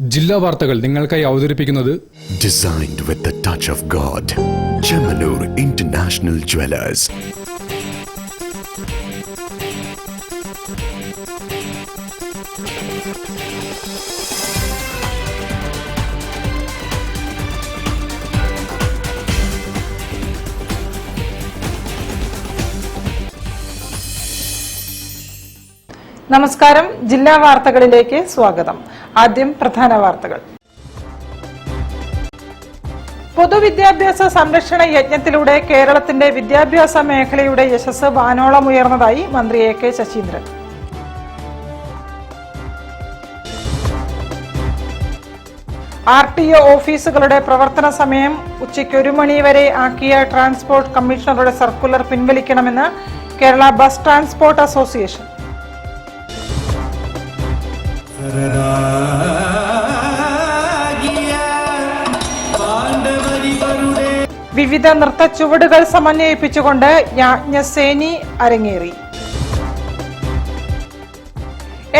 ജില്ലാ വാർത്തകൾ നിങ്ങൾക്കായി അവതരിപ്പിക്കുന്നത് Designed with the touch of God. Chemanur International Jewelers. നമസ്കാരം. ജില്ലാ വാർത്തകളിലേക്ക് സ്വാഗതം. ആദ്യം പ്രധാന വാർത്തകൾ. പൊതുവിദ്യാഭ്യാസ സംരക്ഷണ യജ്ഞത്തിലൂടെ കേരളത്തിന്റെ വിദ്യാഭ്യാസ മേഖലയുടെ യശസ് വാനോളം ഉയർന്നതായി മന്ത്രി എ കെ ശശീന്ദ്രൻ. RTO ഓഫീസുകളുടെ പ്രവർത്തന സമയം ഉച്ചയ്ക്ക് 1 മണി വരെ ആക്കിയ ട്രാൻസ്പോർട്ട് കമ്മീഷണറുടെ സർക്കുലർ പിൻവലിക്കണമെന്ന് കേരള ബസ് ട്രാൻസ്പോർട്ട് അസോസിയേഷൻ. വിവിധ നൃത്ത ചുവടുകൾ സമന്വയിപ്പിച്ചുകൊണ്ട് യാജ്ഞസേനി അരങ്ങേറി.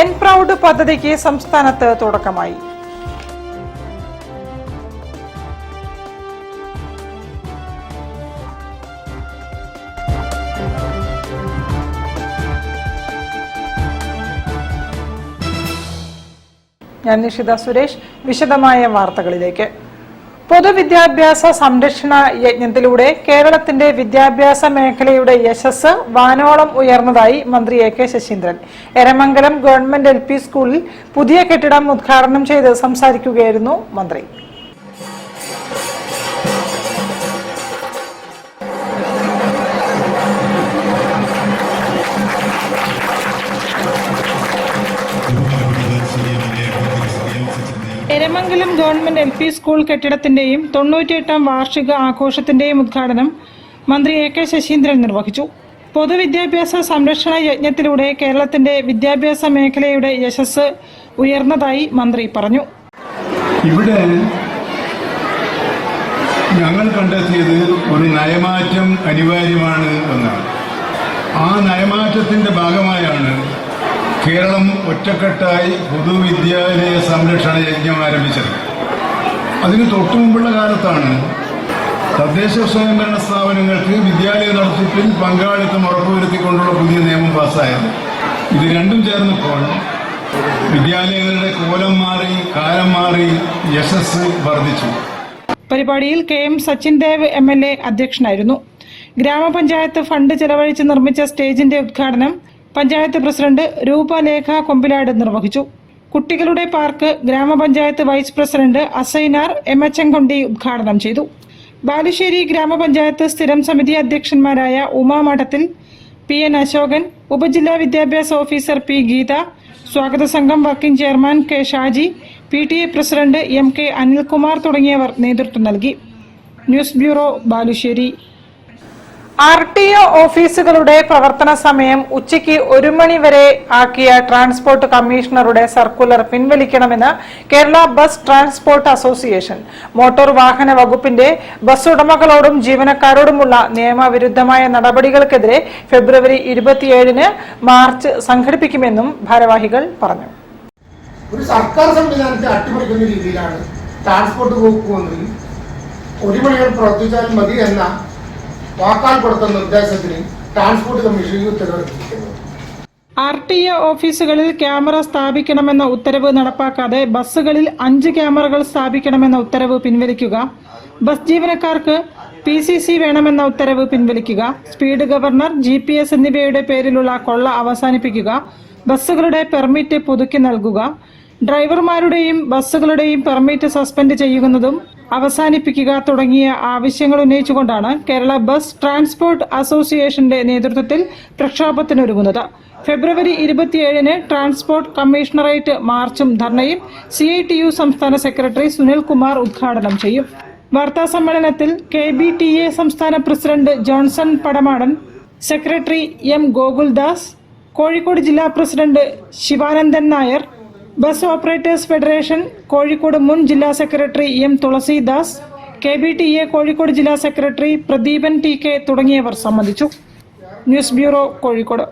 എൻ പ്രൗഡ് പദ്ധതിക്ക് സംസ്ഥാനത്ത് തുടക്കമായി. ഞാൻ നിഷിത സുരേഷ്. വിശദമായ വാർത്തകളിലേക്ക്. പൊതുവിദ്യാഭ്യാസ സംരക്ഷണ യജ്ഞത്തിലൂടെ കേരളത്തിന്റെ വിദ്യാഭ്യാസ മേഖലയുടെ യശസ് വാനോളം ഉയർന്നതായി മന്ത്രി A K Saseendran. Eramangalam government LP സ്കൂളിൽ പുതിയ കെട്ടിടം ഉദ്ഘാടനം ചെയ്ത് സംസാരിക്കുകയായിരുന്നു മന്ത്രി. എരമംഗലം ഗവൺമെന്റ് LP സ്കൂൾ കെട്ടിടത്തിന്റെയും 98ാം വാർഷിക ആഘോഷത്തിന്റെയും ഉദ്ഘാടനം മന്ത്രി എ കെ ശശീന്ദ്രൻ നിർവഹിച്ചു. പൊതുവിദ്യാഭ്യാസ സംരക്ഷണ യജ്ഞത്തിലൂടെ കേരളത്തിന്റെ വിദ്യാഭ്യാസ മേഖലയുടെ യശസ് ഉയർന്നതായി മന്ത്രി പറഞ്ഞു. ഇവിടെ ഞങ്ങൾ കണ്ടെത്തിയത് ഒരു നയമാറ്റം അനിവാര്യമാണ് എന്നാണ്. ആ നയമാറ്റത്തിന്റെ ഭാഗമായാണ് കേരളം ഒറ്റക്കെട്ടായി പൊതുവിദ്യാലയ സംരക്ഷണ യജ്ഞം ആരംഭിച്ചത്. അതിന് തൊട്ടുമുമ്പുള്ള കാലത്താണ് തദ്ദേശ സ്വയംഭരണ സ്ഥാപനങ്ങൾക്ക് വിദ്യാലയ നടത്തിപ്പിൽ പങ്കാളിത്തം ഉറപ്പുവരുത്തിക്കൊണ്ടുള്ള പുതിയ നിയമം പാസ്സായത്. ഇത് രണ്ടും ചേർന്നപ്പോൾ വിദ്യാലയങ്ങളുടെ കോലം മാറി, കാലം മാറി, യശസ് വർദ്ധിച്ചു. പരിപാടിയിൽ KM സച്ചിൻ ദേവ് MLA അധ്യക്ഷനായിരുന്നു. ഗ്രാമപഞ്ചായത്ത് ഫണ്ട് ചെലവഴിച്ച് നിർമ്മിച്ച സ്റ്റേജിന്റെ ഉദ്ഘാടനം പഞ്ചായത്ത് പ്രസിഡന്റ് രൂപലേഖ കൊമ്പിലാട് നിർവഹിച്ചു. കുട്ടികളുടെ പാർക്ക് ഗ്രാമപഞ്ചായത്ത് വൈസ് പ്രസിഡന്റ് അസൈനാർ എമ്മച്ചൻകൊണ്ടി ഉദ്ഘാടനം ചെയ്തു. ബാലുശ്ശേരി ഗ്രാമപഞ്ചായത്ത് സ്ഥിരം സമിതി അധ്യക്ഷന്മാരായ ഉമാ മഠത്തിൽ, PN അശോകൻ, ഉപജില്ലാ വിദ്യാഭ്യാസ ഓഫീസർ P ഗീത, സ്വാഗത സംഘം working chairman K Shaji, PTA president MK Anilkumar തുടങ്ങിയവർ നേതൃത്വം നൽകി. News bureau, Balussery. RTO ഓഫീസുകളുടെ പ്രവർത്തന സമയം ഉച്ചയ്ക്ക് 1 മണി വരെ ആക്കിയ ട്രാൻസ്പോർട്ട് കമ്മീഷണറുടെ സർക്കുലർ പിൻവലിക്കണമെന്ന് Kerala bus transport association. Motor വാഹന വകുപ്പിന്റെ ബസ് ഉടമകളോടും ജീവനക്കാരോടുമുള്ള നിയമവിരുദ്ധമായ നടപടികൾക്കെതിരെ ഫെബ്രുവരി 27-ന് മാർച്ച് സംഘടിപ്പിക്കുമെന്നും ഭാരവാഹികൾ പറഞ്ഞു. ഒരു സർക്കാർ സംവിധാനത്തെ അട്ടിമറിക്കുന്ന രീതിയിലാണ് ട്രാൻസ്പോർട്ട് വകുപ്പ് മന്ത്രി 1 മണി വരെ പ്രവർത്തിച്ചാൽ മതി എന്ന വാക്കാൽ കൊടുത്ത നിർദ്ദേശത്തിന് ട്രാൻസ്പോർട്ട് കമ്മീഷൻ ഉത്തരവിട്ടിരിക്കുന്നത്. RTO ഓഫീസുകളിൽ ക്യാമറ സ്ഥാപിക്കണമെന്ന ഉത്തരവ് നടപ്പാക്കാതെ ബസ്സുകളിൽ 5 ക്യാമറകൾ സ്ഥാപിക്കണമെന്ന ഉത്തരവ് പിൻവലിക്കുക. ബസ് ജീവനക്കാർക്ക് PCC വേണമെന്ന ഉത്തരവ് പിൻവലിക്കുക. സ്പീഡ് ഗവർണർ, GPS എന്നിവയുടെ പേരിലുള്ള കൊള്ള അവസാനിപ്പിക്കുക. ബസ്സുകളുടെ പെർമിറ്റ് പുതുക്കി നൽകുക. ഡ്രൈവർമാരുടെയും ബസ്സുകളുടെയും പെർമിറ്റ് സസ്പെൻഡ് ചെയ്യുന്നതും അവസാനിപ്പിക്കുക തുടങ്ങിയ ആവശ്യങ്ങൾ ഉന്നയിച്ചുകൊണ്ടാണ് കേരള ബസ് ട്രാൻസ്പോർട്ട് അസോസിയേഷന്റെ നേതൃത്വത്തിൽ പ്രക്ഷോഭത്തിനൊരുങ്ങുന്നത്. ഫെബ്രുവരി 27-ന് ട്രാൻസ്പോർട്ട് കമ്മീഷണറേറ്റ് മാർച്ചും ധർണയും CITU സംസ്ഥാന സെക്രട്ടറി സുനിൽ കുമാർ ഉദ്ഘാടനം ചെയ്യും. വാർത്താ സമ്മേളനത്തിൽ KBTA സംസ്ഥാന president Johnson Padamadan, secretary M Gokuldas, Kozhikode ജില്ലാ president Sivanandan Nair, bus operators federation Kozhikode മുൻ ജില്ലാ secretary M Thulasidas, KBTA Kozhikode ജില്ലാ സെക്രട്ടറി പ്രദീപൻ TK തുടങ്ങിയവർ സംബന്ധിച്ചു. News bureau, Kozhikode.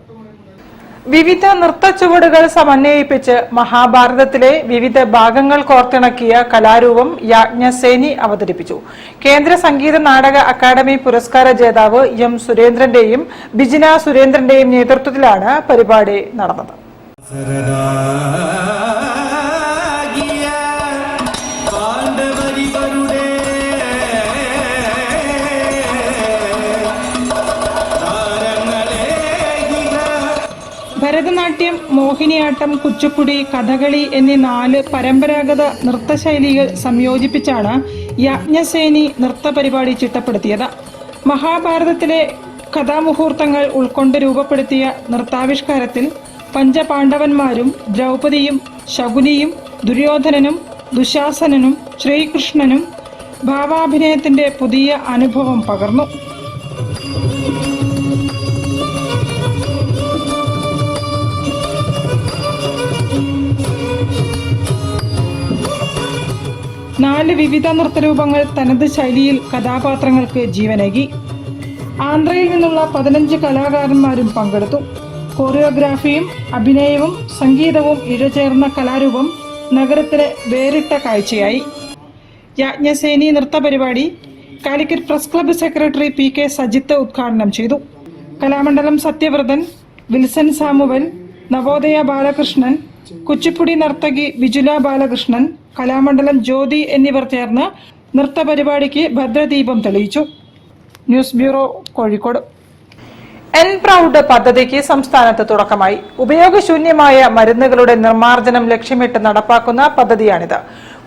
വിവിധ നൃത്തച്ചുവടുകൾ സമന്വയിപ്പിച്ച് മഹാഭാരതത്തിലെ വിവിധ ഭാഗങ്ങൾ കോർത്തിണക്കിയ കലാരൂപം യാജ്ഞസേനി അവതരിപ്പിച്ചു. കേന്ദ്ര സംഗീത നാടക അക്കാദമി പുരസ്കാര ജേതാവ് എം സുരേന്ദ്രന്റെയും ബിജിന സുരേന്ദ്രന്റെയും നേതൃത്വത്തിലാണ് പരിപാടി നടന്നത്. ഭരതനാട്യം, മോഹിനിയാട്ടം, കുച്ചിപ്പുടി, കഥകളി എന്നീ 4 പരമ്പരാഗത നൃത്തശൈലികൾ സംയോജിപ്പിച്ചാണ് യാജ്ഞസേനി നൃത്ത പരിപാടി ചിട്ടപ്പെടുത്തിയത്. മഹാഭാരതത്തിലെ കഥാമുഹൂർത്തങ്ങൾ ഉൾക്കൊണ്ട് രൂപപ്പെടുത്തിയ നൃത്താവിഷ്കാരത്തിൽ പഞ്ചപാണ്ഡവന്മാരും ദ്രൗപദിയും ശകുനിയും ദുര്യോധനനും ദുശാസനനും ശ്രീകൃഷ്ണനും ഭാവാഭിനയത്തിന്റെ പുതിയ അനുഭവം പകർന്നു. നാല് വിവിധ നൃത്തരൂപങ്ങൾ തനത് ശൈലിയിൽ കഥാപാത്രങ്ങൾക്ക് ജീവനേകി. ആന്ധ്രയിൽ നിന്നുള്ള 15 കലാകാരന്മാരും പങ്കെടുത്തു. കോറിയോഗ്രാഫിയും അഭിനയവും സംഗീതവും ഇഴചേർന്ന കലാരൂപം നഗരത്തിലെ വേറിട്ട കാഴ്ചയായി. യാജ്ഞസേനി നൃത്ത പരിപാടി Calicut press club secretary PK Sajith ഉദ്ഘാടനം ചെയ്തു. കലാമണ്ഡലം സത്യവ്രതൻ, വിൽസൺ സാമുവൽ, നവോദയ ബാലകൃഷ്ണൻ, കുച്ചിപ്പുടി നർത്തകി വിജുല ബാലകൃഷ്ണൻ, കലാമണ്ഡലം ജ്യോതി എന്നിവർ ചേർന്ന് നൃത്ത പരിപാടിക്ക് ഭദ്രദീപം തെളിയിച്ചു. News bureau, Kozhikode. N proud പദ്ധതിക്ക് സംസ്ഥാനത്ത് തുടക്കമായി. ഉപയോഗശൂന്യമായ മരുന്നുകളുടെ നിർമ്മാർജ്ജനം ലക്ഷ്യമിട്ട് നടപ്പാക്കുന്ന പദ്ധതിയാണിത്.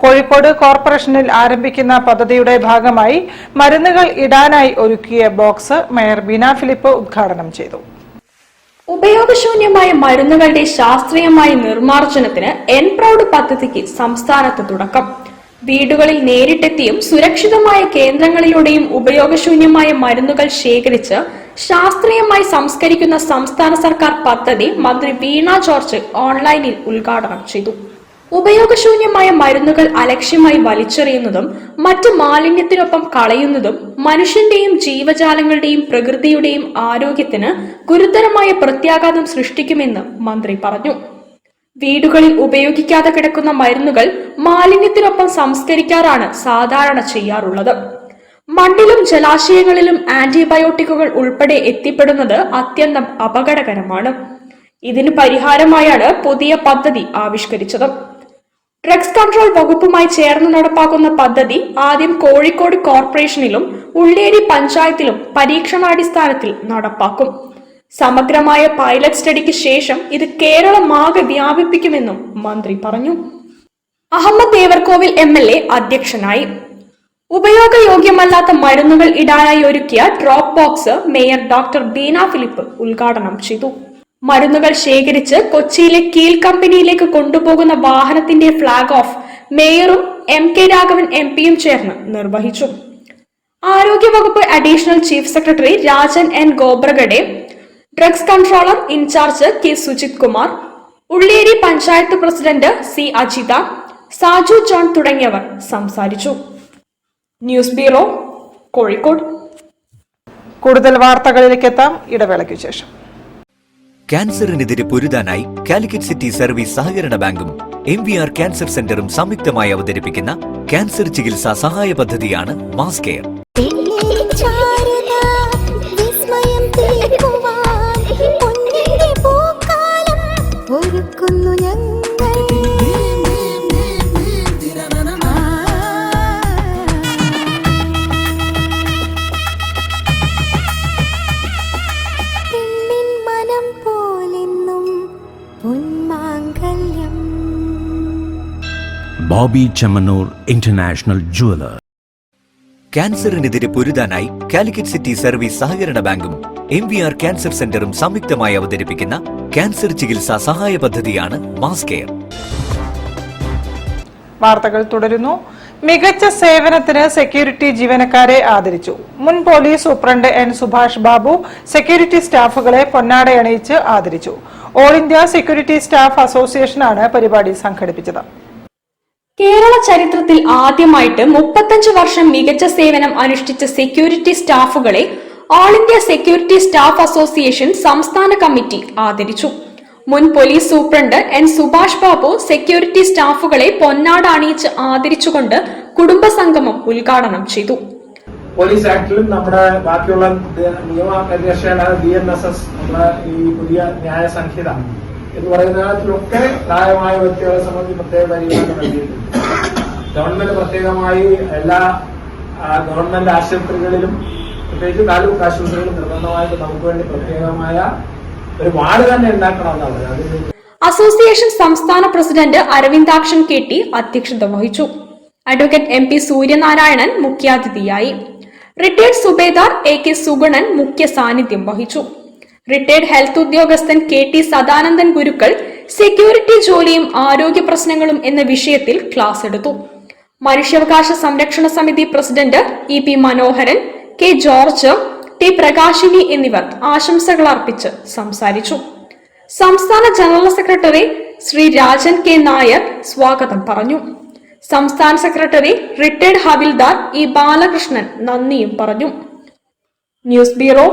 കോഴിക്കോട് കോർപ്പറേഷനിൽ ആരംഭിക്കുന്ന പദ്ധതിയുടെ ഭാഗമായി മരുന്നുകൾ ഇടാനായി ഒരുക്കിയ ബോക്സ് മേയർ ബീന ഫിലിപ്പ് ഉദ്ഘാടനം ചെയ്തു. ഉപയോഗശൂന്യമായ മരുന്നുകളുടെ ശാസ്ത്രീയമായ നിർമ്മാർജ്ജനത്തിന് എൻ പ്രൗഡ് പദ്ധതിക്ക് സംസ്ഥാനത്ത് തുടക്കം. വീടുകളിൽ നേരിട്ടെത്തിയും സുരക്ഷിതമായ കേന്ദ്രങ്ങളിലൂടെയും ഉപയോഗശൂന്യമായ മരുന്നുകൾ ശേഖരിച്ച് ശാസ്ത്രീയമായി സംസ്കരിക്കുന്ന സംസ്ഥാന സർക്കാർ പദ്ധതി മന്ത്രി വീണ ജോർജ് ഓൺലൈനിൽ ഉദ്ഘാടനം ചെയ്തു. ഉപയോഗശൂന്യമായ മരുന്നുകൾ അലക്ഷ്യമായി വലിച്ചെറിയുന്നതും മറ്റ് മാലിന്യത്തിനൊപ്പം കളയുന്നതും മനുഷ്യന്റെയും ജീവജാലങ്ങളുടെയും പ്രകൃതിയുടെയും ആരോഗ്യത്തിന് ഗുരുതരമായ പ്രത്യാഘാതം സൃഷ്ടിക്കുമെന്ന് മന്ത്രി പറഞ്ഞു. വീടുകളിൽ ഉപയോഗിക്കാതെ കിടക്കുന്ന മരുന്നുകൾ മാലിന്യത്തിനൊപ്പം സംസ്കരിക്കാറാണ് സാധാരണ ചെയ്യാറുള്ളത്. മണ്ണിലും ജലാശയങ്ങളിലും ആന്റിബയോട്ടിക്കുകൾ ഉൾപ്പെടെ എത്തിപ്പെടുന്നത് അത്യന്തം അപകടകരമാണ്. ഇതിന് പരിഹാരമായാണ് പുതിയ പദ്ധതി ആവിഷ്കരിച്ചത്. ഡ്രഗ്സ് കൺട്രോൾ വകുപ്പുമായി ചേർന്ന് നടപ്പാക്കുന്ന പദ്ധതി ആദ്യം കോഴിക്കോട് കോർപ്പറേഷനിലും ഉള്ളേരി പഞ്ചായത്തിലും പരീക്ഷണാടിസ്ഥാനത്തിൽ നടപ്പാക്കും. സമഗ്രമായ പൈലറ്റ് സ്റ്റഡിക്ക് ശേഷം ഇത് കേരളമാകെ വ്യാപിപ്പിക്കുമെന്നും മന്ത്രി പറഞ്ഞു. അഹമ്മദ് ദേവർകോവിൽ MLA അധ്യക്ഷനായി. ഉപയോഗയോഗ്യമല്ലാത്ത മരുന്നുകൾ ഇടാനായി ഒരുക്കിയ drop box mayor doctor Beena Philip ഉദ്ഘാടനം ചെയ്തു. മരുന്നുകൾ ശേഖരിച്ച് കൊച്ചിയിലെ കീൽ കമ്പനിയിലേക്ക് കൊണ്ടുപോകുന്ന വാഹനത്തിന്റെ ഫ്ളാഗ് ഓഫ് മേയറും MK രാഘവൻ MPയും ചേർന്ന് നിർവഹിച്ചു. ആരോഗ്യവകുപ്പ് additional chief secretary Rajan N Khobragade, drugs controller in charge K Sujith Kumar, Ulleri panchayat president C Ajitha, Saju John തുടങ്ങിയവർ സംസാരിച്ചു. News bureau, Kozhikode. കൂടുതൽ വാർത്തകളിലേക്ക് എത്താം ഇടവേളയ്ക്ക് ശേഷം. ക്യാൻസറിനെതിരെ പൊരുതാനായി കാലിക്കറ്റ് സിറ്റി സർവീസ് സഹകരണ ബാങ്കും MVR ക്യാൻസർ സെന്ററും സംയുക്തമായി അവതരിപ്പിക്കുന്ന ക്യാൻസർ ചികിത്സാ സഹായ പദ്ധതിയാണ് mass care. Bobby Chemmanur international jeweller. ക്യാൻസറിനെതിരെ പൊരുതാനായി കാലിക്കറ്റ് സിറ്റി സർവീസ് സഹകരണ ബാങ്കും MVR ക്യാൻസർ സെന്ററും സംയുക്തമായി അവതരിപ്പിക്കുന്ന ക്യാൻസർ ചികിത്സാ സഹായ പദ്ധതിയാണ് മാസ് കെയർ. വാർത്തകൾ തുടരുന്നു. മികച്ച സേവനത്തിന് സെക്യൂരിറ്റി ജീവനക്കാരെ ആദരിച്ചു. മുൻ police superintendent N Subhash Babu security സ്റ്റാഫുകളെ പൊന്നാടയണിയിച്ച് ആദരിച്ചു. ഓൾ ഇന്ത്യ സെക്യൂരിറ്റി സ്റ്റാഫ് അസോസിയേഷനാണ് പരിപാടി സംഘടിപ്പിച്ചത്. കേരള ചരിത്രത്തിൽ ആദ്യമായിട്ട് 35 വർഷം മികച്ച സേവനം അനുഷ്ഠിച്ച സെക്യൂരിറ്റി സ്റ്റാഫുകളെ all India security staff association സംസ്ഥാന കമ്മിറ്റി ആദരിച്ചു. മുൻ police superintendent N Subhash Babu security സ്റ്റാഫുകളെ പൊന്നാട അണിയിച്ച് ആദരിച്ചുകൊണ്ട് കുടുംബസംഗമം ഉദ്ഘാടനം ചെയ്തു. പോലീസ് ആക്ടിലും നമ്മുടെ ബാക്കിയുള്ള നിയമനിർദ്ദേശങ്ങളായ BNSS, നമ്മുടെ ഈ പുതിയ ന്യായ സംഹിത എന്ന് പറയുന്നതിലൊക്കെ പ്രായമായ വ്യക്തികളെ സംബന്ധിച്ച് പ്രത്യേക പരിഗണന നൽകിയിട്ടുണ്ട്. ഗവൺമെന്റ് പ്രത്യേകമായി എല്ലാ ഗവൺമെന്റ് ആശുപത്രികളിലും, പ്രത്യേകിച്ച് താലൂക്ക് ആശുപത്രികളിലും നിർബന്ധമായിട്ട് നമുക്ക് വേണ്ടി പ്രത്യേകമായ ഒരു വാർഡ് തന്നെ ഉണ്ടാക്കണമെന്നാണ് പറയുന്നത്. അസോസിയേഷൻ സംസ്ഥാന പ്രസിഡന്റ് അരവിന്ദാക്ഷൻ KT അധ്യക്ഷത വഹിച്ചു. അഡ്വക്കേറ്റ് MP സൂര്യനാരായണൻ മുഖ്യാതിഥിയായി. റിട്ടയർഡ് സുബേദാർ AK സുഗുണൻ മുഖ്യ സാന്നിധ്യം വഹിച്ചു. റിട്ടയർഡ് ഹെൽത്ത് ഉദ്യോഗസ്ഥൻ KT സദാനന്ദൻ ഗുരുക്കൾ സെക്യൂരിറ്റി ജോലിയും ആരോഗ്യ പ്രശ്നങ്ങളും എന്ന വിഷയത്തിൽ ക്ലാസ് എടുത്തു. മനുഷ്യാവകാശ സംരക്ഷണ സമിതി പ്രസിഡന്റ് EP മനോഹരൻ, K ജോർജ്, T പ്രകാശിനി എന്നിവർ ആശംസകൾ അർപ്പിച്ച് സംസാരിച്ചു. സംസ്ഥാന general secretary Shri Rajan K Nair സ്വാഗതം പറഞ്ഞു. സംസ്ഥാന സെക്രട്ടറി റിട്ടയർഡ് ഹവിൽദാർ E ബാലകൃഷ്ണൻ നന്ദിയും പറഞ്ഞു. News bureau,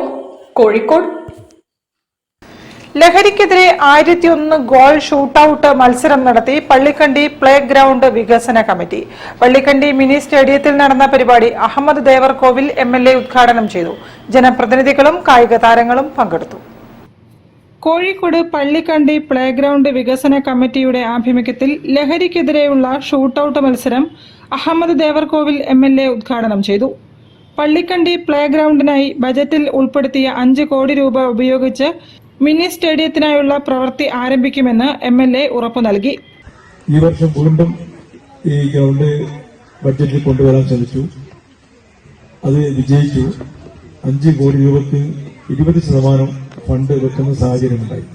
Kozhikode. ലഹരിക്കെതിരെ 1001 ഗോൾ ഷൂട്ടൌട്ട് മത്സരം നടത്തി പള്ളിക്കണ്ടി പ്ലേ ഗ്രൗണ്ട് വികസന കമ്മിറ്റി. പള്ളിക്കണ്ടി മിനി സ്റ്റേഡിയത്തിൽ നടന്ന പരിപാടി അഹമ്മദ് ദേവർകോവിൽ MLA ഉദ്ഘാടനം ചെയ്തു. ജനപ്രതിനിധികളും കായിക താരങ്ങളും പങ്കെടുത്തു. കോഴിക്കോട് പള്ളിക്കണ്ടി പ്ലേ ഗ്രൗണ്ട് വികസന കമ്മിറ്റിയുടെ ആഭിമുഖ്യത്തിൽ ലഹരിക്കെതിരെയുള്ള ഷൂട്ടൌട്ട് മത്സരം അഹമ്മദ് ദേവർകോവിൽ MLA ഉദ്ഘാടനം ചെയ്തു. പള്ളിക്കണ്ടി പ്ലേ ഗ്രൗണ്ടിനായി ബജറ്റിൽ ഉൾപ്പെടുത്തിയ 5 കോടി രൂപ ഉപയോഗിച്ച് മിനി സ്റ്റേഡിയത്തിനായുള്ള പ്രവൃത്തി ആരംഭിക്കുമെന്ന് MLA ഉറപ്പു നൽകി. ഈ വർഷം വീണ്ടും ഈ ഗ്രൗണ്ട് ബഡ്ജറ്റിൽ കൊണ്ടുവരാൻ ശ്രമിച്ചു. അത് വിജയിച്ചു. 5 കോടി രൂപയ്ക്ക് 20% ഫണ്ട് വെക്കുന്ന സാഹചര്യമുണ്ടായി.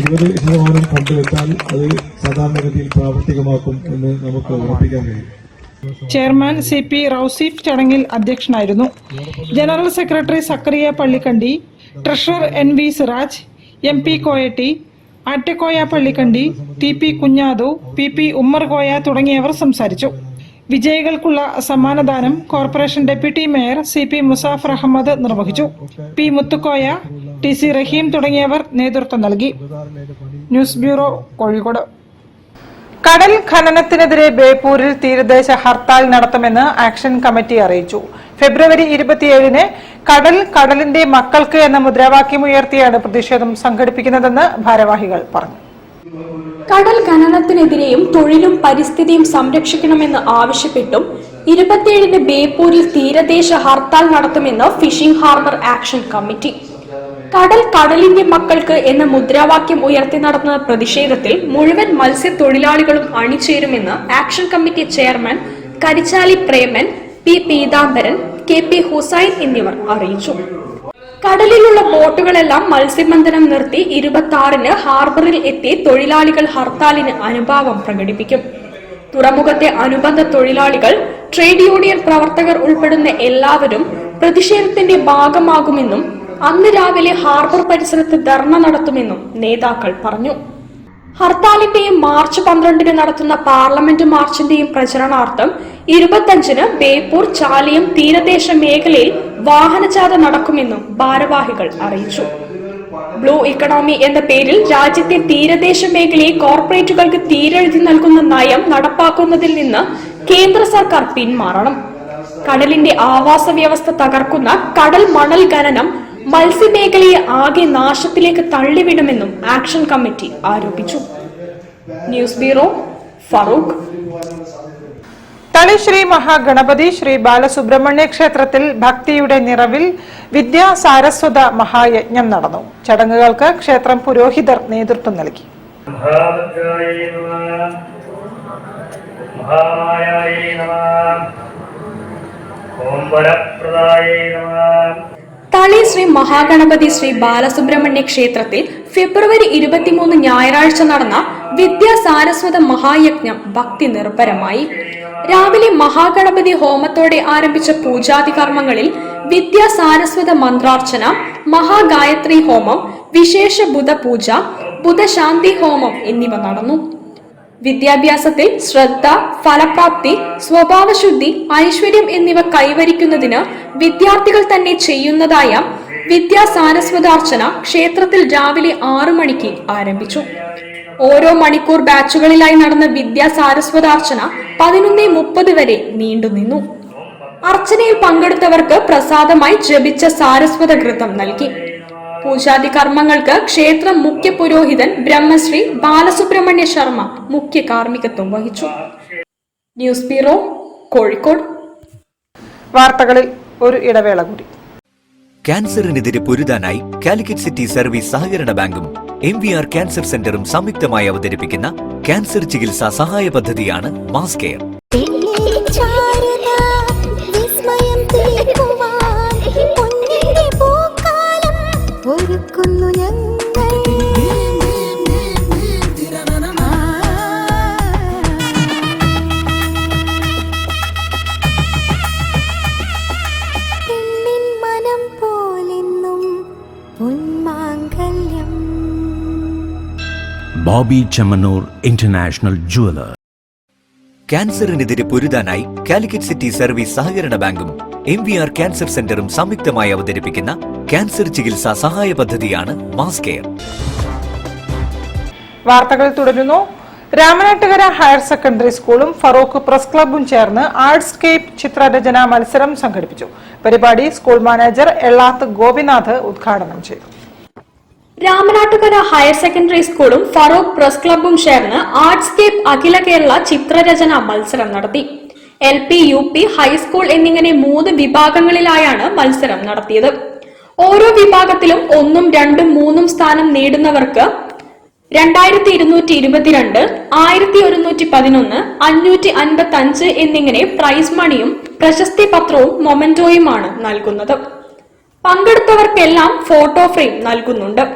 20% ഫണ്ട് വെച്ചാൽ അത് സാധാരണഗതിയിൽ പ്രാവർത്തികമാക്കും എന്ന് നമുക്ക് ഉറപ്പിക്കാൻ കഴിയും. ചെയർമാൻ CP റൌസീഫ് ചടങ്ങിൽ അധ്യക്ഷനായിരുന്നു. General secretary Zakariya Pallikandi, treasurer NV Siraj, MP Koyatti, Attakoya Pallikandi, TP Kunhadu, PP Ummerkoya തുടങ്ങിയവർ സംസാരിച്ചു. വിജയികൾക്കുള്ള സമ്മാനദാനം corporation deputy mayor CP Muzaffar Ahmed നിർവഹിച്ചു. P മുത്തുക്കോയ, TC റഹീം തുടങ്ങിയവർ നേതൃത്വം നൽകി. News bureau, Kozhikode. കടൽ ഖനനത്തിനെതിരെ ബേപ്പൂരിൽ തീരദേശ ഹർത്താൽ നടത്തുമെന്ന് ആക്ഷൻ കമ്മിറ്റി അറിയിച്ചു. ഫെബ്രുവരി 27-ന് കടലിന്റെ മക്കൾക്ക് എന്ന മുദ്രാവാക്യം ഉയർത്തിയാണ് പ്രതിഷേധം സംഘടിപ്പിക്കുന്നതെന്ന് ഭാരവാഹികൾ പറഞ്ഞു. കടൽ ഖനനത്തിനെതിരെയും തൊഴിലും പരിസ്ഥിതിയും സംരക്ഷിക്കണമെന്ന് ആവശ്യപ്പെട്ടും 27-ന് ബേപ്പൂരിൽ തീരദേശ ഹർത്താൽ നടത്തുമെന്ന് ഫിഷിംഗ് ഹാർബർ ആക്ഷൻ കമ്മിറ്റി. കടലിന്റെ മക്കൾക്ക് എന്ന മുദ്രാവാക്യം ഉയർത്തി നടത്തുന്ന പ്രതിഷേധത്തിൽ മുഴുവൻ മത്സ്യത്തൊഴിലാളികളും അണിചേരുമെന്ന് action committee chairman Karichali Preman, P Peethambaran, KP Hussain എന്നിവർ അറിയിച്ചു. കടലിലുള്ള ബോട്ടുകളെല്ലാം മത്സ്യബന്ധനം നിർത്തി 26-ന് ഹാർബറിൽ എത്തി തൊഴിലാളികൾ ഹർത്താലിന് അനുഭാവം പ്രകടിപ്പിക്കും. തുറമുഖത്തെ അനുബന്ധ തൊഴിലാളികൾ, ട്രേഡ് യൂണിയൻ പ്രവർത്തകർ ഉൾപ്പെടുന്ന എല്ലാവരും പ്രതിഷേധത്തിന്റെ ഭാഗമാകുമെന്നും അന്ന് രാവിലെ ഹാർബർ പരിസരത്ത് ധർണ നടത്തുമെന്നും നേതാക്കൾ പറഞ്ഞു. ഹർത്താലിന്റെയും മാർച്ച് 12-ന് നടത്തുന്ന പാർലമെന്റ് മാർച്ചിന്റെയും പ്രചരണാർത്ഥം 25-ന് ബേപ്പൂർ ചാലിയം തീരദേശ മേഖലയിൽ വാഹനജാഥ നടക്കുമെന്നും ഭാരവാഹികൾ അറിയിച്ചു. ബ്ലൂ ഇക്കണോമി എന്ന പേരിൽ രാജ്യത്തെ തീരദേശ മേഖലയെ കോർപ്പറേറ്റുകൾക്ക് തീരെഴുതി നൽകുന്ന നയം നടപ്പാക്കുന്നതിൽ നിന്ന് കേന്ദ്ര സർക്കാർ പിന്മാറണം. കടലിന്റെ ആവാസ വ്യവസ്ഥ തകർക്കുന്ന കടൽ മണൽ ഖനനം മത്സ്യമേഖലയെ ആകെ നാശത്തിലേക്ക് തള്ളിവിടുമെന്നും ആക്ഷൻ കമ്മിറ്റി ആരോപിച്ചു. News bureau, Farook. തളി ശ്രീ മഹാഗണപതി ശ്രീ ബാലസുബ്രഹ്മണ്യ ക്ഷേത്രത്തിൽ ഭക്തിയുടെ നിറവിൽ വിദ്യാ സാരസ്വത മഹായജ്ഞം നടന്നു. ചടങ്ങുകൾക്ക് ക്ഷേത്രം പുരോഹിതർ നേതൃത്വം നൽകി. തളി ശ്രീ മഹാഗണപതി ശ്രീ ബാലസുബ്രഹ്മണ്യ ക്ഷേത്രത്തിൽ ഫെബ്രുവരി 23 ഞായറാഴ്ച നടന്ന വിദ്യാ സാരസ്വത മഹായജ്ഞം ഭക്തി നിർഭരമായി. രാവിലെ മഹാഗണപതി ഹോമത്തോടെ ആരംഭിച്ച പൂജാതി കർമ്മങ്ങളിൽ വിദ്യാ സാരസ്വത മന്ത്രാർച്ചന, മഹാഗായത്രി ഹോമം, വിശേഷ ബുധപൂജ, ബുധശാന്തി ഹോമം എന്നിവ നടന്നു. വിദ്യാഭ്യാസത്തിൽ ശ്രദ്ധ, ഫലപ്രാപ്തി, സ്വഭാവശുദ്ധി, ഐശ്വര്യം എന്നിവ കൈവരിക്കുന്നതിന് വിദ്യാർത്ഥികൾ തന്നെ ചെയ്യുന്നതായ വിദ്യാ സാരസ്വതാർച്ചന ക്ഷേത്രത്തിൽ രാവിലെ 6 മണിക്ക് ആരംഭിച്ചു. ഓരോ മണിക്കൂർ ബാച്ചുകളിലായി നടന്ന വിദ്യാ സാരസ്വതാർച്ചന 11:30 വരെ നീണ്ടുനിന്നു. അർച്ചനയിൽ പങ്കെടുത്തവർക്ക് പ്രസാദമായി ജപിച്ച സാരസ്വത ഘൃതം നൽകി. പൂജാതി കർമ്മങ്ങൾക്ക് ക്ഷേത്രം മുഖ്യ പുരോഹിതൻ ബ്രഹ്മശ്രീ ബാലസുബ്രഹ്മണ്യ ശർമ്മ മുഖ്യ കാർമ്മികത്വം വഹിച്ചു. News bureau, Kozhikode. വാർത്തകളിൽ ഒരു ഇടവേള കൂടി. ക്യാൻസറിനെതിരെ പൊരുതാനായി കാലിക്കറ്റ് സിറ്റി സർവീസ് സഹകരണ ബാങ്കും MVR ക്യാൻസർ സെന്ററും സംയുക്തമായി അവതരിപ്പിക്കുന്ന ക്യാൻസർ ചികിത്സാ സഹായ പദ്ധതിയാണ് mass care. Bobby Chamanur International Jeweler. ക്യാൻസറിനെതിരെ പൊരുതാനായി കാലിക്കറ്റ് സിറ്റി സർവീസ് സഹകരണ ബാങ്കും MVR ക്യാൻസർ സെന്ററും സംയുക്തമായി അവതരിപ്പിക്കുന്ന ക്യാൻസർ ചികിത്സാ സഹായ പദ്ധതിയാണ് മാസ് കെയർ. വാർത്തകൾ തുടരുന്നു. രാമനാട്ടുകര ഹയർ സെക്കൻഡറി സ്കൂളും ഫറൂഖ് പ്രസ് ക്ലബ്ബും ചേർന്ന് ആർട്സ്കേപ്പ് ചിത്രരചനാ മത്സരം സംഘടിപ്പിച്ചു. പരിപാടി സ്കൂൾ മാനേജർ എള്ളാത്ത് ഗോപിനാഥ് ഉദ്ഘാടനം ചെയ്തു. രാമനാട്ടുകര ഹയർ സെക്കൻഡറി സ്കൂളും ഫറൂഖ് പ്രസ് ക്ലബ്ബും ചേർന്ന് ആർട്സ്കേപ്പ് അഖില കേരള ചിത്രരചന മത്സരം നടത്തി. LP, UP, ഹൈസ്കൂൾ എന്നിങ്ങനെ 3 വിഭാഗങ്ങളിലായാണ് മത്സരം നടത്തിയത്. ഓരോ വിഭാഗത്തിലും 1, 2, 3 സ്ഥാനം നേടുന്നവർക്ക് 2222, 1111, 555 എന്നിങ്ങനെ പ്രൈസ് മണിയും പ്രശസ്തി പത്രവും മൊമെന്റോയുമാണ് നൽകുന്നത്. പങ്കെടുത്തവർക്കെല്ലാം ഫോട്ടോ ഫ്രെയിം നൽകുന്നുണ്ട്.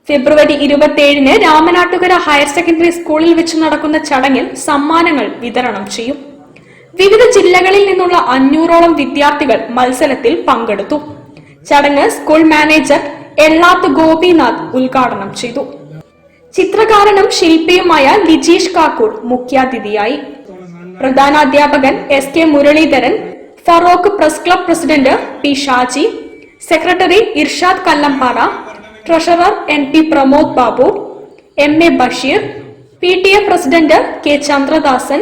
ഫെബ്രുവരി 27-ന് രാമനാട്ടുകര ഹയർ സെക്കൻഡറി സ്കൂളിൽ വെച്ച് നടക്കുന്ന ചടങ്ങിൽ സമ്മാനങ്ങൾ വിതരണം ചെയ്യും. വിവിധ ജില്ലകളിൽ നിന്നുള്ള 500ഓളം വിദ്യാർത്ഥികൾ മത്സരത്തിൽ പങ്കെടുത്തു. ചടങ്ങ് സ്കൂൾ മാനേജർ എള്ളാത്ത് ഗോപിനാഥ് ഉദ്ഘാടനം ചെയ്തു. ചിത്രകാരനും ശില്പിയുമായ ലിജീഷ് കാക്കൂർ മുഖ്യാതിഥിയായി. പ്രധാനാധ്യാപകൻ SK Muraleedharan, Farook press club president P Shaji, secretary Irshad Kallampara, treasurer NP Pramod Babu, MA Basheer, PTA president K Chandradasan,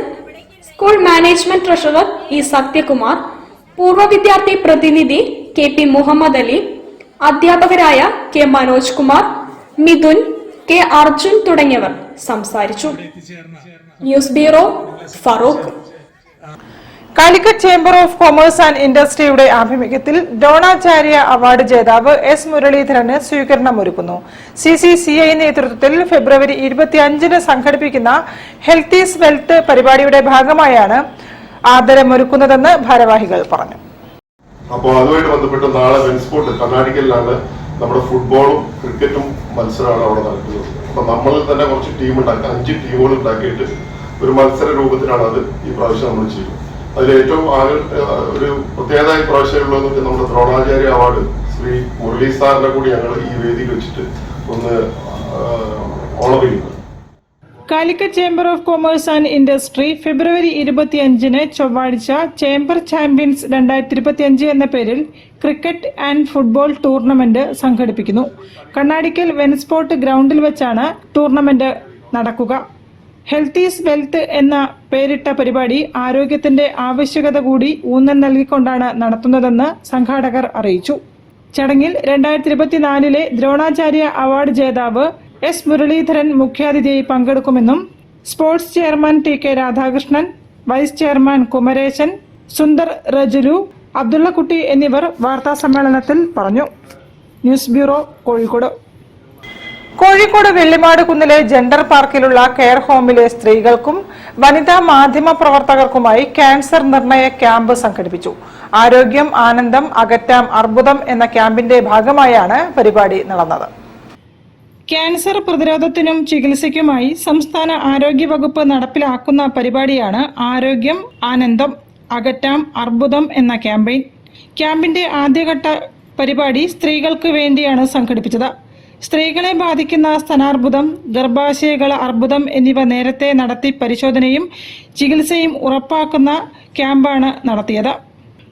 school management treasurer E Sathyakumar, പൂർവ്വ വിദ്യാർത്ഥി പ്രതിനിധി KP മുഹമ്മദ് അലി, അധ്യാപകരായ K മനോജ് കുമാർ, മിഥുൻ, K അർജുൻ തുടങ്ങിയവർ സംസാരിച്ചു. News bureau, Farook. Calicut chamber of commerce and ഇൻഡസ്ട്രിയുടെ ആഭിമുഖ്യത്തിൽ ദ്രോണാചാര്യ അവാർഡ് ജേതാവ് S മുരളീധരന് സ്വീകരണം ഒരുക്കുന്നു. CCCI നേതൃത്വത്തിൽ ഫെബ്രുവരി 25-ന് സംഘടിപ്പിക്കുന്ന ഹെൽത്ത് ഈസ് വെൽത്ത് പരിപാടിയുടെ ഭാഗമായാണ് ആദരമൊരുക്കുന്നതെന്ന് ഭാരവാഹികൾ പറഞ്ഞു. അപ്പോൾ അതുമായിട്ട് ബന്ധപ്പെട്ട് നാളെ വെൻസ്പോർട്ട് കർണാടകയിലാണ് നമ്മുടെ ഫുട്ബോളും ക്രിക്കറ്റും മത്സരമാണ് അവിടെ നടക്കുന്നത്. അപ്പൊ നമ്മളിൽ തന്നെ കുറച്ച് ടീം ഉണ്ടാക്കി 5 ടീമുകൾ ഉണ്ടാക്കിയിട്ട് ഒരു മത്സര രൂപത്തിലാണ് അത് ഈ പ്രാവശ്യം നമ്മൾ ചെയ്യുന്നത്. അതിൽ ഏറ്റവും ഒരു പ്രത്യേകത ഈ പ്രാവശ്യമുള്ളതെന്ന് വെച്ചാൽ നമ്മുടെ ദ്രോണാചാര്യ അവാർഡ് ശ്രീ മുരളി സാറിനെ കൂടി ഞങ്ങൾ ഈ വേദിയിൽ വെച്ചിട്ട് ഒന്ന് ഓണർ ചെയ്യുന്നത്. Calicut chamber of commerce and industry ഫെബ്രുവരി 25-ന് ചൊവ്വാഴ്ച ചേംബർ ചാമ്പ്യൻസ് 2025 എന്ന പേരിൽ ക്രിക്കറ്റ് ആൻഡ് ഫുട്ബോൾ ടൂർണമെന്റ് സംഘടിപ്പിക്കുന്നു. കണ്ണാടിക്കൽ വെൻസ്പോർട്ട് ഗ്രൗണ്ടിൽ വെച്ചാണ് ടൂർണമെന്റ് നടക്കുക. ഹെൽത്ത് ഈസ് വെൽത്ത് എന്ന പേരിട്ട പരിപാടി ആരോഗ്യത്തിന്റെ ആവശ്യകത കൂടി ഊന്നൽ നൽകിക്കൊണ്ടാണ് നടത്തുന്നതെന്ന് സംഘാടകർ അറിയിച്ചു. ചടങ്ങിൽ 2024-ലെ ദ്രോണാചാര്യ അവാർഡ് ജേതാവ് S മുരളീധരൻ മുഖ്യാതിഥിയായി പങ്കെടുക്കുമെന്നും sports chairman TK Radhakrishnan, vice chairman Kumaresan, Sundar Rajulu, Abdullakutty എന്നിവർ വാർത്താസമ്മേളനത്തിൽ പറഞ്ഞു. News bureau, Kozhikode. കോഴിക്കോട് വെള്ളിമാട് കുന്നിലെ ജെൻഡർ പാർക്കിലുള്ള കെയർ ഹോമിലെ സ്ത്രീകൾക്കും വനിതാ മാധ്യമ പ്രവർത്തകർക്കുമായി ക്യാൻസർ നിർണയ ക്യാമ്പ് സംഘടിപ്പിച്ചു. ആരോഗ്യം ആനന്ദം അകറ്റാം അർബുദം എന്ന ക്യാമ്പിന്റെ ഭാഗമായാണ് പരിപാടി നടന്നത്. ക്യാൻസർ പ്രതിരോധത്തിനും ചികിത്സയ്ക്കുമായി സംസ്ഥാന ആരോഗ്യ വകുപ്പ് നടപ്പിലാക്കുന്ന പരിപാടിയാണ് ആരോഗ്യം ആനന്ദം അകറ്റാം അർബുദം എന്ന ക്യാമ്പയിൻ. ക്യാമ്പിന്റെ ആദ്യഘട്ട പരിപാടി സ്ത്രീകൾക്ക് വേണ്ടിയാണ് സംഘടിപ്പിച്ചത്. സ്ത്രീകളെ ബാധിക്കുന്ന സ്തനാർബുദം, ഗർഭാശയകള അർബുദം എന്നിവ നേരത്തെ നടത്തി പരിശോധനയും ചികിത്സയും ഉറപ്പാക്കുന്ന ക്യാമ്പാണ് നടത്തിയത്.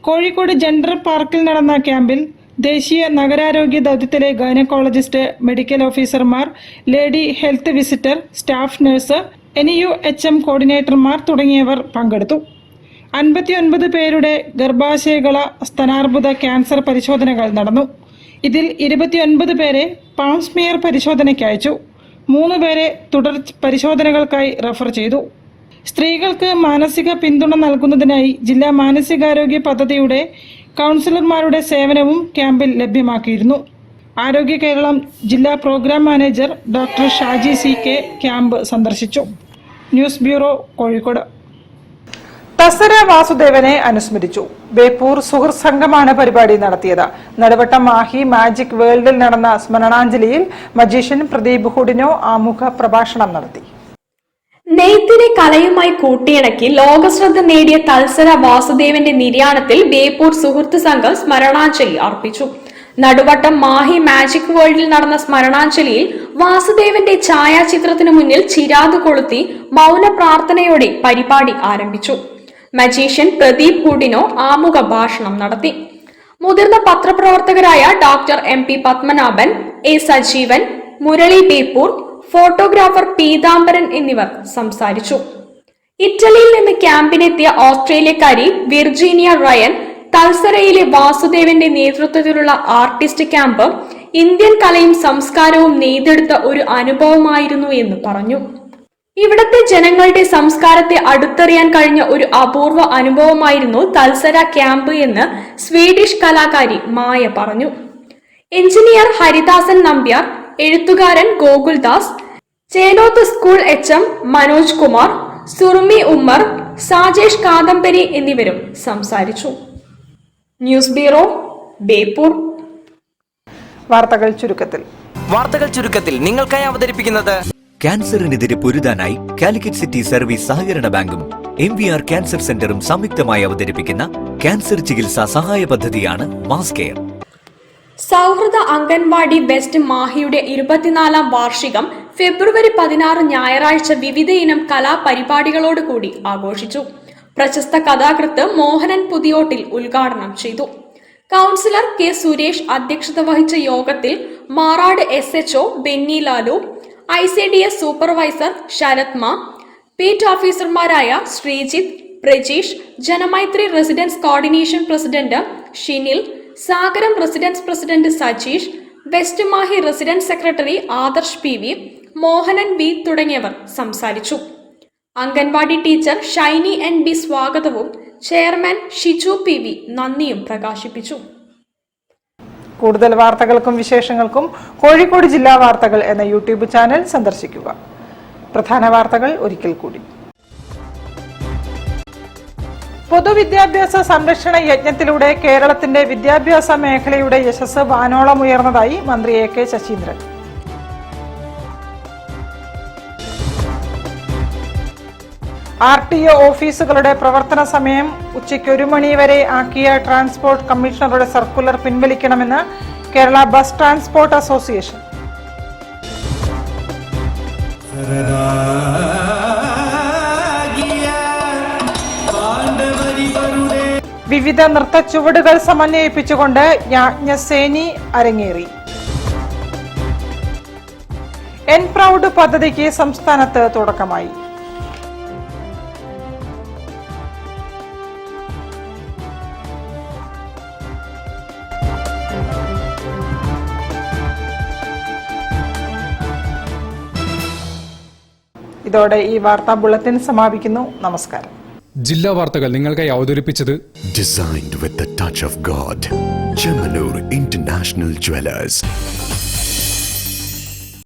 കോഴിക്കോട് ജെൻഡർ പാർക്കിൽ നടന്ന ക്യാമ്പിൽ ദേശീയ നഗരാരോഗ്യ ദൗത്യത്തിലെ ഗൈനക്കോളജിസ്റ്റ്, മെഡിക്കൽ ഓഫീസർമാർ, lady health visitor, staff nurse, NUHM കോർഡിനേറ്റർമാർ തുടങ്ങിയവർ പങ്കെടുത്തു. 59 പേരുടെ ഗർഭാശയകള സ്തനാർബുദ ക്യാൻസർ പരിശോധനകൾ നടന്നു. ഇതിൽ 29 പേരെ പാംസ്മിയർ പരിശോധനയ്ക്ക് അയച്ചു. 3 പേരെ തുടർ പരിശോധനകൾക്കായി റഫർ ചെയ്തു. സ്ത്രീകൾക്ക് മാനസിക പിന്തുണ നൽകുന്നതിനായി ജില്ലാ മാനസികാരോഗ്യ പദ്ധതിയുടെ കൗൺസിലർമാരുടെ സേവനവും ക്യാമ്പിൽ ലഭ്യമാക്കിയിരുന്നു. ആരോഗ്യ കേരളം ജില്ലാ program manager doctor Shaji CK camp സന്ദർശിച്ചു. News bureau, Kozhikode. തസര വാസുദേവനെ അനുസ്മരിച്ചു. ബേപ്പൂർ സുഹൃത്ത് സംഘമാണ് പരിപാടി നടത്തിയത്. നടുവട്ടം മാഹി മാജിക് വേൾഡിൽ നടന്ന സ്മരണാഞ്ജലിയിൽ മജീഷ്യൻ പ്രദീപ് ഹുഡിനോ ആമുഖ പ്രഭാഷണം നടത്തി. നെയ്ത്തിനെ കലയുമായി കൂട്ടിയിണക്കി ലോകശ്രദ്ധ നേടിയ തൽസര വാസുദേവന്റെ നിര്യാണത്തിൽ ബേപ്പൂർ സുഹൃത്ത് സംഘം സ്മരണാഞ്ജലി അർപ്പിച്ചു. നടുവട്ടം മാഹി മാജിക് വേൾഡിൽ നടന്ന സ്മരണാഞ്ജലിയിൽ വാസുദേവന്റെ ഛായാചിത്രത്തിനു മുന്നിൽ ചിരാത് കൊളുത്തി മൗന പ്രാർത്ഥനയോടെ പരിപാടി ആരംഭിച്ചു. മജീഷ്യൻ പ്രദീപ് ഹുഡിനോ ആമുഖ ഭാഷണം നടത്തി. മുതിർന്ന പത്രപ്രവർത്തകരായ doctor MP Padmanabhan, A Sajeevan, Murali Beypore, photographer Peethambaran എന്നിവർ സംസാരിച്ചു. ഇറ്റലിയിൽ നിന്ന് ക്യാമ്പിനെത്തിയ ഓസ്ട്രേലിയക്കാരി വിർജീനിയ റയൻ തൽസരയിലെ വാസുദേവന്റെ നേതൃത്വത്തിലുള്ള ആർട്ടിസ്റ്റ് ക്യാമ്പ് ഇന്ത്യൻ കലയും സംസ്കാരവും നെയ്തെടുത്ത ഒരു അനുഭവമായിരുന്നു എന്ന് പറഞ്ഞു. ഇവിടത്തെ ജനങ്ങളുടെ സംസ്കാരത്തെ അടുത്തറിയാൻ കഴിഞ്ഞ ഒരു അപൂർവ അനുഭവമായിരുന്നു തൽസര ക്യാമ്പ് എന്ന് സ്വീഡിഷ് കലാകാരി മായ പറഞ്ഞു. എഞ്ചിനീയർ ഹരിദാസൻ നമ്പ്യാർ, എഴുത്തുകാരൻ ഗോകുൽദാസ്, ചേലോത്ത് സ്കൂൾ HM മനോജ് കുമാർ, സുറുമി ഉമ്മർ, സാജേഷ് കാദംബരി എന്നിവരും സംസാരിച്ചു. News bureau, Beypore. വാർത്തകൾ ചുരുക്കത്തിൽ നിങ്ങൾക്കായി അവതരിപ്പിക്കുന്നത് ക്യാൻസറിനെതിരെ പൊരുതാനായി കാലിക്കറ്റ് സിറ്റി സർവീസ് സഹകരണ ബാങ്കും MVR ക്യാൻസർ സെന്ററും സംയുക്തമായി അവതരിപ്പിക്കുന്ന ക്യാൻസർ ചികിത്സാ സഹായ പദ്ധതിയാണ് മാസ് കെയർ. സൗഹൃദ അംഗൻവാടി വെസ്റ്റ് മാഹിയുടെ 24ാം വാർഷികം ഫെബ്രുവരി 16 ഞായറാഴ്ച വിവിധ ഇനം കലാപരിപാടികളോടുകൂടി ആഘോഷിച്ചു. പ്രശസ്ത കഥാകൃത്ത് മോഹനൻ പുതിയോട്ടിൽ ഉദ്ഘാടനം ചെയ്തു. കൗൺസിലർ K സുരേഷ് അധ്യക്ഷത വഹിച്ച യോഗത്തിൽ Marad SHO Benny Lalu, ICDS supervisor ശരത്മ, പീറ്റ് ഓഫീസർമാരായ Sreejith, Prajeesh, Janamaithri residents coordination president Shinil, Sagaram residents president Sajeesh, west Mahe residents secretary Adarsh PV, Mohanan B തുടങ്ങിയവർ സംസാരിച്ചു. അംഗൻവാടി ടീച്ചർ ഷൈനി NB സ്വാഗതവും ചെയർമാൻ ഷിജു PV നന്ദിയും പ്രകാശിപ്പിച്ചു. കൂടുതൽ വാർത്തകൾക്കും വിശേഷങ്ങൾക്കും കോഴിക്കോട് ജില്ലാ വാർത്തകൾ എന്ന YouTube ചാനൽ സന്ദർശിക്കുക. പ്രധാന വാർത്തകൾ ഒരിക്കൽ കൂടി. പൊതുവിദ്യാഭ്യാസ സംരക്ഷണ യജ്ഞത്തിലൂടെ കേരളത്തിന്റെ വിദ്യാഭ്യാസ മേഖലയുടെ യശസ് വാനോളം ഉയർന്നതായി മന്ത്രി AK ശശീന്ദ്രൻ. RTO ഓഫീസുകളുടെ പ്രവർത്തന സമയം ഉച്ചയ്ക്ക് 1 മണി വരെ ആക്കിയ ട്രാൻസ്പോർട്ട് കമ്മീഷണറുടെ സർക്കുലർ പിൻവലിക്കണമെന്ന് കേരള ബസ് ട്രാൻസ്പോർട്ട് അസോസിയേഷൻ. വിവിധ നൃത്ത ചുവടുകൾ സമന്വയിപ്പിച്ചുകൊണ്ട് യാജ്ഞസേനി അരങ്ങേറി. എൻ പ്രൗഡ് പദ്ധതിക്ക് സംസ്ഥാനത്ത് തുടക്കമായി. ഇതോടെ ഈ വാർത്താ ബുള്ളറ്റിൻ സമാപിക്കുന്നു. നമസ്കാരം. ജില്ലാ വാർത്തകൾ നിങ്ങൾക്കായി അവതരിപ്പിച്ചത് Designed with the touch of God. Chemanur International Jewelers.